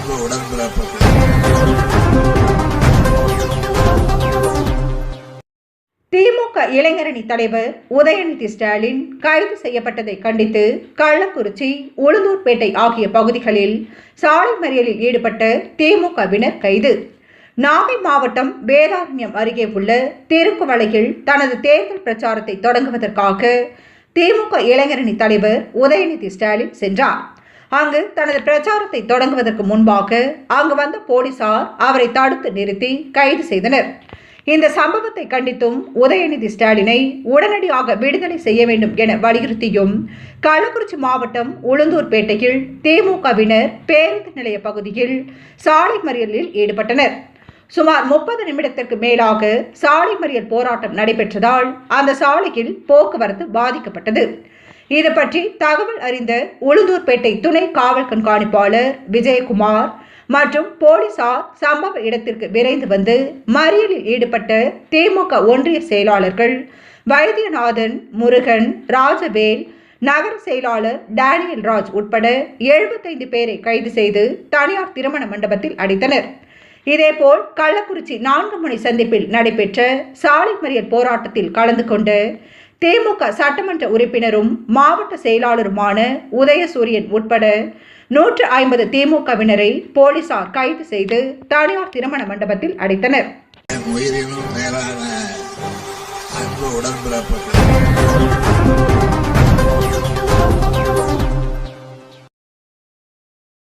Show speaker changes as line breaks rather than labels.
அன்பு உடன்பிறப்புகள்.
திமுக இளைஞரணி தலைவர் உதயநிதி ஸ்டாலின் கைது செய்யப்பட்டதை கண்டித்து கள்ளக்குறிச்சி, உளுந்தூர்பேட்டை ஆகிய பகுதிகளில் சாலை மறியலில் ஈடுபட்ட திமுகவினர் கைது. நாகை மாவட்டம் வேதாரண்யம் அருகே உள்ள திருக்குவளையில் தனது தேர்தல் பிரச்சாரத்தை தொடங்குவதற்காக திமுக இளைஞரணி தலைவர் உதயநிதி ஸ்டாலின் சென்றார். அங்கு தனது பிரச்சாரத்தை தொடங்குவதற்கு முன்பாக அங்கு வந்த போலீசார் அவரை தடுத்து நிறுத்தி கைது செய்தனர். இந்த சம்பவத்தை கண்டித்தும் உதயநிதி ஸ்டாலினை உடனடியாக விடுதலை செய்ய வேண்டும் என வலியுறுத்தியும் கள்ளக்குறிச்சி மாவட்டம் உளுந்தூர்பேட்டையில் திமுகவினர் பேருந்து நிலைய பகுதியில் சாலை மறியலில் ஈடுபட்டனர். சுமார் 30 நிமிடத்திற்கு மேலாக சாலை மறியல் போராட்டம் நடைபெற்றதால் அந்த சாலையில் போக்குவரத்து பாதிக்கப்பட்டது. இது பற்றி தகவல் அறிந்த உளுந்தூர்பேட்டை துணை காவல் கண்காணிப்பாளர் விஜயகுமார் மற்றும் போலீசார் சம்பவ இடத்திற்கு விரைந்து வந்து மறியலில் ஈடுபட்ட திமுக ஒன்றிய செயலாளர்கள் வைத்தியநாதன், முருகன், ராஜவேல், நகர செயலாளர் டேனியல் ராஜ் உட்பட 75 பேரை கைது செய்து தனியார் திருமண மண்டபத்தில் அடைத்தனர். இதேபோல் கள்ளக்குறிச்சி 4 முனை சந்திப்பில் நடைபெற்ற சாலை மறியல் போராட்டத்தில் கலந்து கொண்ட திமுக சட்டமன்ற உறுப்பினரும் மாவட்ட செயலாளருமான உதயசூரியன் உட்பட 150 திமுகவினரை போலீசார் கைது செய்து தனியார் திருமண மண்டபத்தில் அடைத்தனர்.
உயிரினும் மேலான அன்பு உடன்பிறப்புகள்.